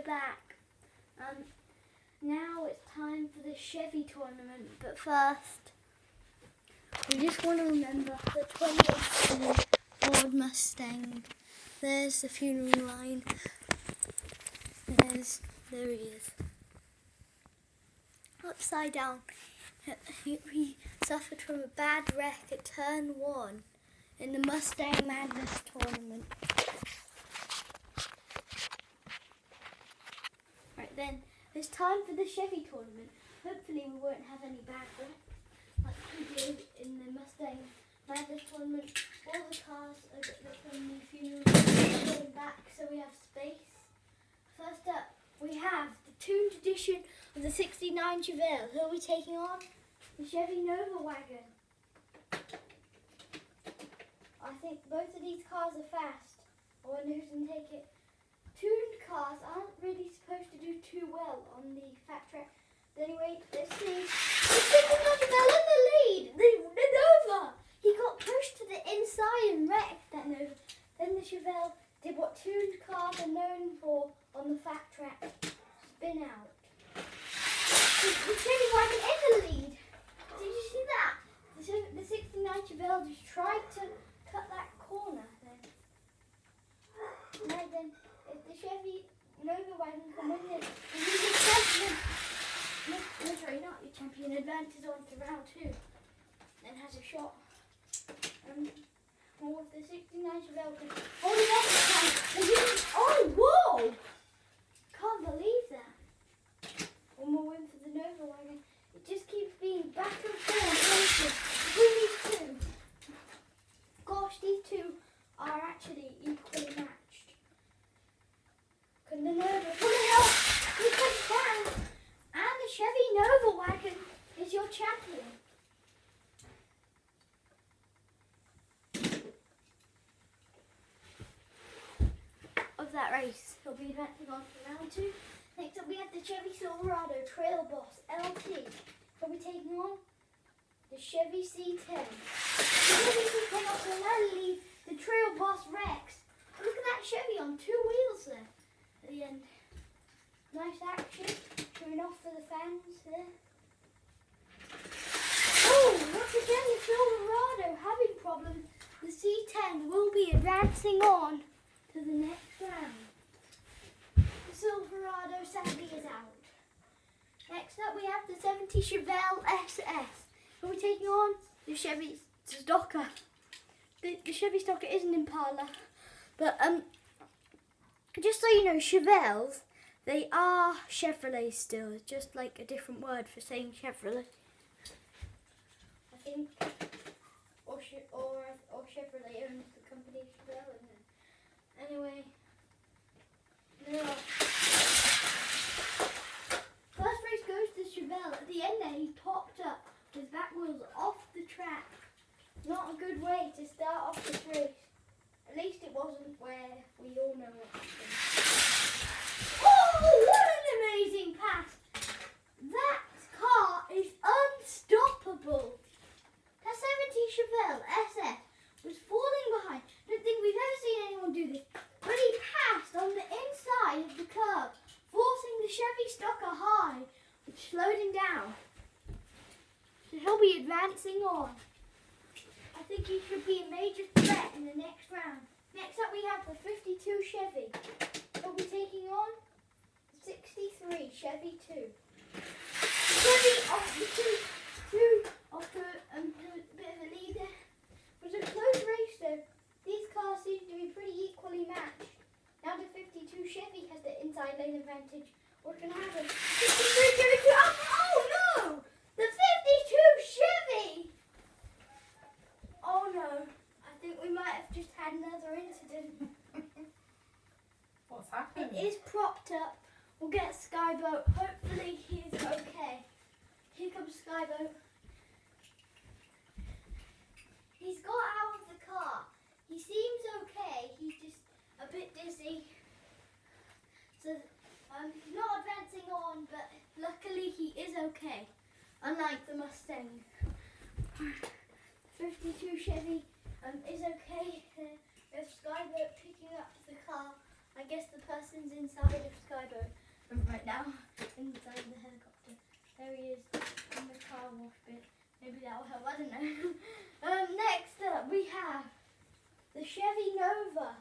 back. Now it's time for the Chevy tournament, but first we just want to remember the 20th Ford Mustang. There's the funeral line. There he is. Upside down. He suffered from a bad wreck at turn 1 in the Mustang Madness tournament. Right then, it's time for the Chevy tournament. Hopefully we won't have any bad wrecks like we did in the Mustang Madness tournament. All the cars are from the funeral going back so we have space. First up, we have the tuned edition of the 69 Chevelle. Who are we taking on? The Chevy Nova wagon. I think both of these cars are fast. I wonder who's going to take it. Tuned cars aren't really supposed to do too well on the fat track. But anyway, let's see. The 69 Chevelle in the lead. The Nova. He got pushed to the inside and wrecked that Nova. Then the Chevelle did what tuned cars are known for on the fat track. Spin out. The Chevy wagon in the lead. Did you see that? The 69 Chevelle just tried to cut that corner then. Right then, if the Chevy Nova wagon can win this, he's the champion. No, sorry, not your champion. Advances on to round 2 and has a shot. Or if the 69 Chevelle can hold it up this time. Oh, whoa! Can't believe that. One more win for the Nova wagon. It just keeps being back and forth between these two. Gosh, these two are actually equally matched. Can the Nova pull it out? He comes down. And the Chevy Nova wagon is your champion. Of that race, he'll be advancing on to round 2. Next up we have the Chevy Silverado Trail Boss LT. He'll be taking on the Chevy C10. The Chevy C10 also now leads the Trail Boss Rex. Look at that Chevy on 2 wheels there at the end. Nice action, showing off for the fans there. Oh, once again the Silverado having problems. The C10 will be advancing on to the next round. The Silverado sadly is out. Next up we have the 70 Chevelle SS. We're taking on the Chevy Stalker. The Chevy Stalker is an Impala, but just so you know, Chevelles, they are Chevrolet still. It's just like a different word for saying Chevrolet. I think, or Chevrolet owns the company Chevelle, isn't it? Anyway, no. First race goes to Chevelle. At the end there, he topped up his back wheels off the track. Not a good way to start off this race. At least it wasn't where we all know what happened. Oh, what an amazing pass! That car is unstoppable. That 70 Chevelle SS was falling behind. I don't think we've ever seen anyone do this. But he passed on the inside of the curb, forcing the Chevy Stalker high, which slowed him down. So he'll be advancing on. I think he should be a major threat in the next round. Next up we have the 52 Chevy. He'll be taking on the 63 Chevy 2. Chevy off the two off to a bit of a lead there. It was a close race though. These cars seem to be pretty equally matched. Now the 52 Chevy has the inside lane advantage. What's going to happen? 53 Chevy 2. Oh no! The 52 Chevy! Oh no. I think we might have just had another incident. What's happened? It is propped up. We'll get Skyboat. Hopefully he's okay. Here comes Skyboat. He's got out of the car. He seems okay. He's just a bit dizzy. So he's not advancing on, but luckily he is okay. Unlike the Mustang. 52 Chevy is okay. If Skyboat picking up the car I guess the person's inside of Skyboat right now, inside the helicopter. There he is in the car wash bit. Maybe that'll help, I don't know. Next up we have the Chevy Nova.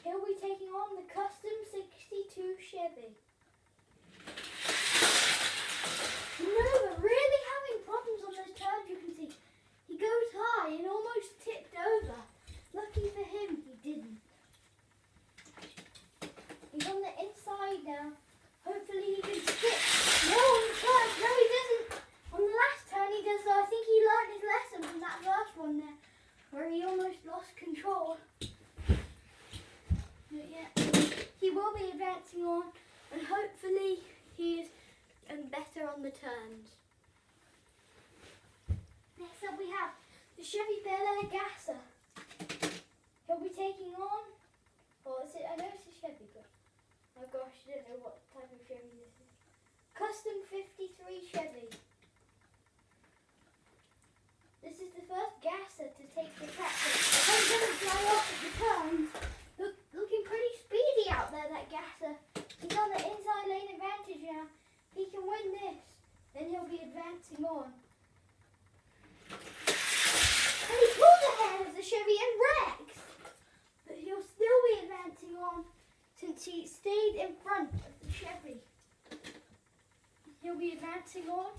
He'll be taking on the Custom 62 Chevy. Nova really having problems on those turns, you can see. He goes high and almost tipped over. Lucky for him, he didn't. He's on the inside now. Hopefully he can skip. No, no he doesn't. On the last turn he does though. I think he learned his lesson from that first one there, where he almost lost control. But yeah, he will be advancing on, and hopefully he is better on the turns. Next up we have the Chevy Bel Air Gasser. He'll be taking on, I know it's a Chevy, but oh gosh, I don't know what type of Chevy this is. Custom 53 Chevy. This is the first Gasser to take the track. I'm going to fly off at the turns. Looking pretty speedy out there, that Gasser. He's on the inside lane advantage now. He can win this, then he'll be advancing on. And he pulled ahead of the Chevy and wrecked. But he'll still be advancing on since he stayed in front of the Chevy. He'll be advancing on.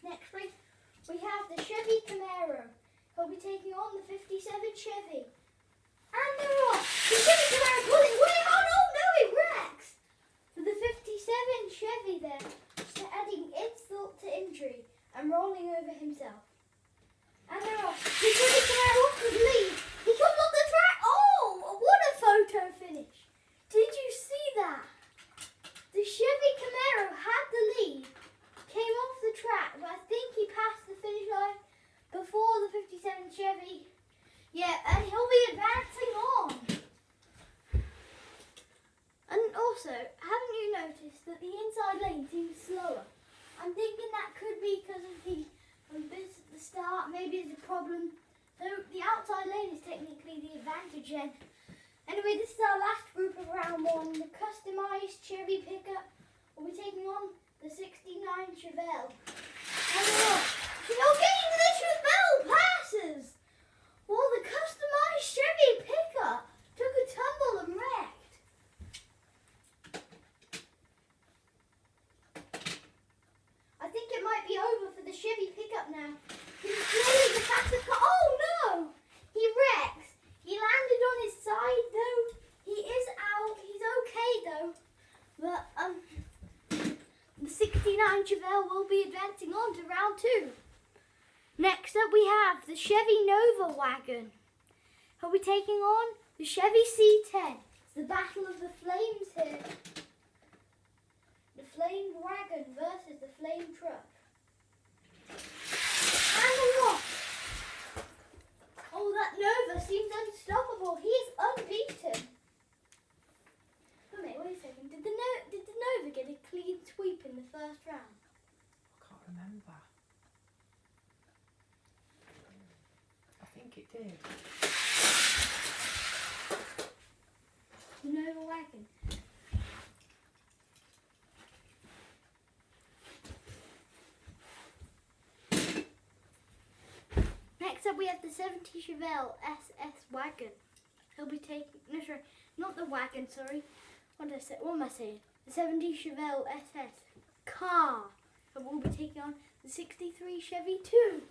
Next race, we have the Chevy Camaro. He'll be taking on the 57 Chevy. And they're off. The Chevy Camaro pulling way. Oh no, he wrecks. For the 57 Chevy there, adding insult to injury and rolling over himself. And they're off. The Chevy Camaro off the lead. He comes off the track. Oh, what a photo finish. Did you see that? The Chevy Camaro had the lead, came off the track, but I think he passed the finish line before the 57 Chevy. Yeah, and he'll be advancing on. And also, haven't you noticed that the inside lane seems slower? I'm thinking that could be because of the bits at the start. Maybe it's a problem. So the outside lane is technically the advantage then. Anyway, this is our last group of round one. The customised Chevy pickup will be taking on the 69 Chevelle. And Chevelle getting to the Chevelle passes! Well, the customised Chevy pickup took a tumble and wrecked. I think it might be over for the Chevy pickup now. He's clearly the faster car. Oh no! He wrecks. He landed on his side though. He is out. He's okay though. But the 69 Chevelle will be advancing on to round two. Next up we have the Chevy Nova wagon. He'll be taking on the Chevy C10. It's the battle of the flames here. The flame wagon versus the flame truck. And they're off. Oh, that Nova seems unstoppable. He is unbeaten. Wait a second. Did the Nova get a clean sweep in the first round? I can't remember. I think it did. The Nova wagon. Next up we have the 70 Chevelle SS wagon. He'll be taking, no sorry, not the wagon, sorry. What am I saying? The 70 Chevelle SS car. And we'll be taking on the 63 Chevy 2.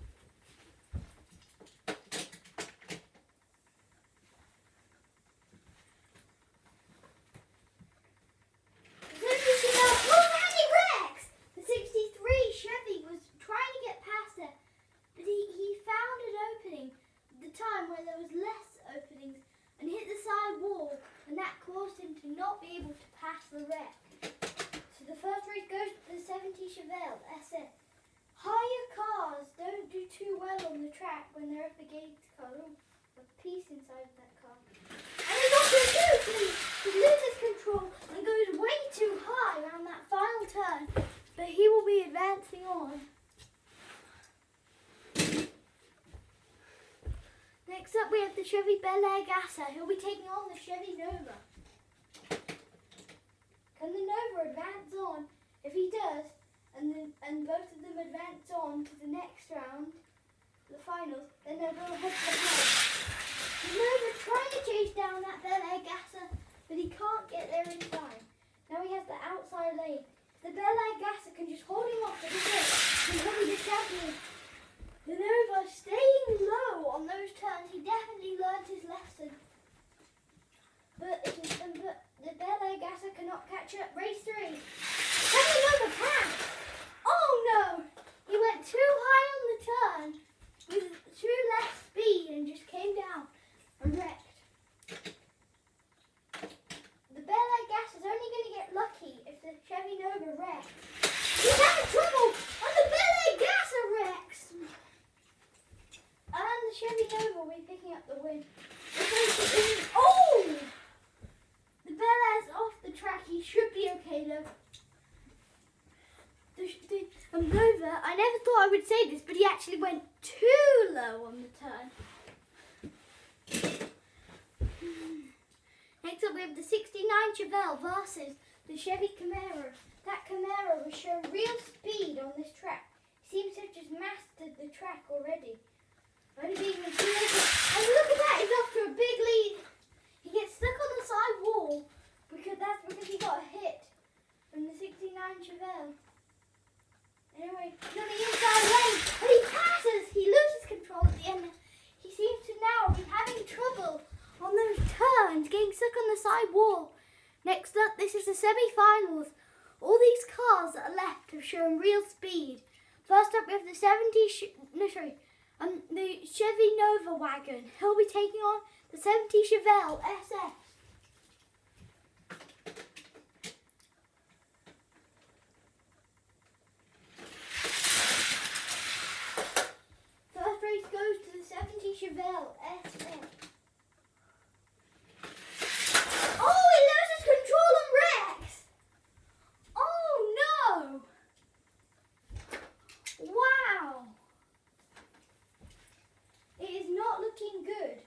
Where there was less openings and hit the side wall, and that caused him to not be able to pass the wreck. So the first race goes to the 70 Chevelle SS. Higher cars don't do too well on the track when they're up against cars. Oh, a piece inside of that car. And he got to he loses control and goes way too high around that final turn, but he will be advancing on. Next up we the Chevy Bel Air Gasser. He'll be taking on the Chevy Nova. Can the Nova advance on? If he does, and both of them advance on to the next round, the finals, then they'll go head to head. The Nova trying to chase down that Bel Air Gasser, but he can't get there in time. Now he has the outside lane. The Bel Air Gasser can just hold him off at the gate. He'll be the champion. The Nova staying low on those turns. He definitely learned his lesson. But the Bel Air Gasser cannot catch up. Race 3. Can the Nova pass? Oh no! He went too high on the turn with too less speed and just came down and wrecked. The Bel Air Gasser is only going to get lucky if the Chevy Nova wrecks. He's having trouble and the Bel Air Gasser wrecks. And the Chevy Nova will be picking up the win. Oh! The Bel Air's off the track. He should be okay though. The Nova, I never thought I would say this, but he actually went too low on the turn. Next up we have the 69 Chevelle versus the Chevy Camaro. That Camaro has shown real speed on this track. He seems to have just mastered the track already. Only being and look at that, he's off to a big lead. He gets stuck on the side wall because he got hit from the 69 Chevelle. Anyway, he's on the inside lane, and he passes. He loses control at the end. He seems to now be having trouble on those turns, getting stuck on the side wall. Next up, this is the semi-finals. All these cars that are left have shown real speed. First up, we have the the Chevy Nova wagon. He'll be taking on the 70 Chevelle SS. First race goes to the 70 Chevelle SS. Oh, he loses control and wrecks! Oh no! Wow! It is not looking good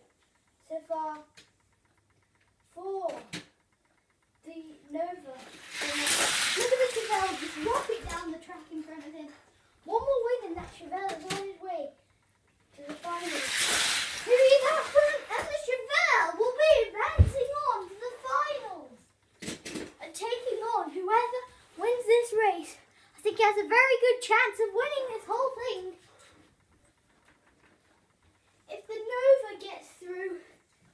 so far for the Nova. Look at the Chevelle just rocket down the track in front of him. One more win and that Chevelle is on his way to the finals. Here he is out front and the Chevelle will be advancing on to the finals and taking on whoever wins this race. I think he has a very good chance of winning this whole thing. If the Nova gets through,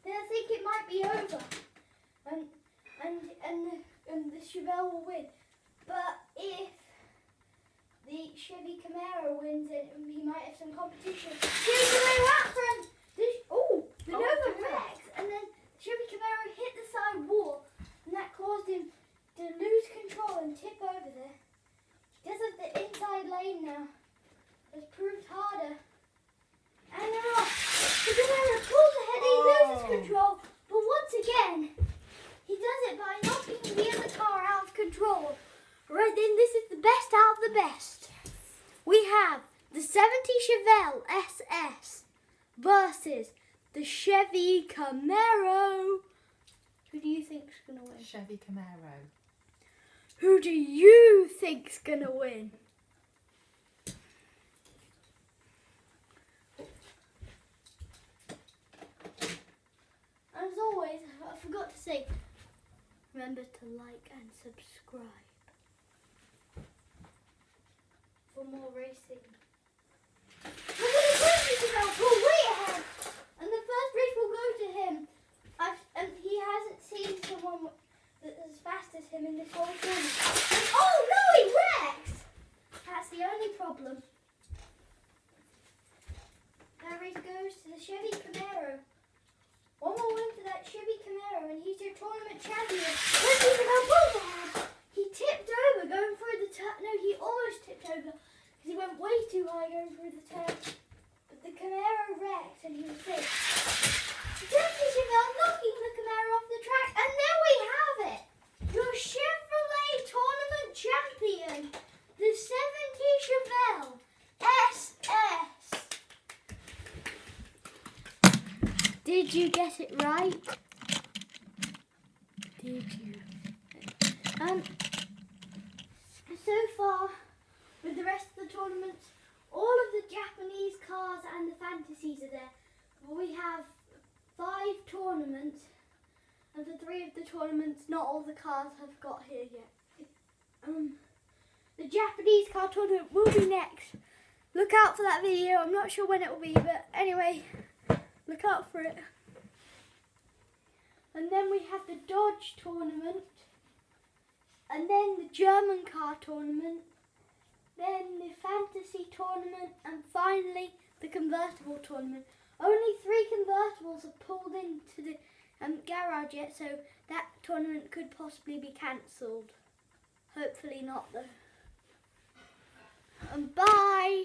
then I think it might be over, and the Chevelle will win. But if the Chevy Camaro wins, then he might have some competition. Here's the way out front. The Nova wrecks, and then the Chevy Camaro hit the side wall, and that caused him to lose control and tip over there. He does have the inside lane now. It's proved harder. And they're off. The Camaro pulls ahead, he loses control, but once again, he does it by knocking the other car out of control. Right then, this is the best out of the best. We have the 70 Chevelle SS versus the Chevy Camaro. Who do you think's gonna win? Chevy Camaro. Who do you think's gonna win? As always, I forgot to say, remember to like and subscribe for more racing. Look at the Chevy Chevelle pull way ahead, and the first race will go to him. And he hasn't seen someone that's as fast as him in this whole thing. Oh no, he wrecks! That's the only problem. That race goes to the Chevy Camaro. One more win for that Chevy Camaro, and he's your tournament champion. Let's see how both ahead. He tipped over going through the turn. No, he almost tipped over because he went way too high going through the turn. But the Camaro wrecked, and he was safe. Chevy Chevelle knocking the Camaro off the track, and there we have it. Your Chevrolet Did you get it right? Did you? So far, with the rest of the tournaments, all of the Japanese cars and the fantasies are there. We have 5 tournaments, and for 3 of the tournaments, not all the cars have got here yet. The Japanese car tournament will be next. Look out for that video. I'm not sure when it will be, but anyway, look out for it. And then we have the Dodge tournament, and then the German car tournament, then the fantasy tournament, and finally the convertible tournament. Only 3 convertibles are pulled into the garage yet, so that tournament could possibly be cancelled. Hopefully not though. And bye!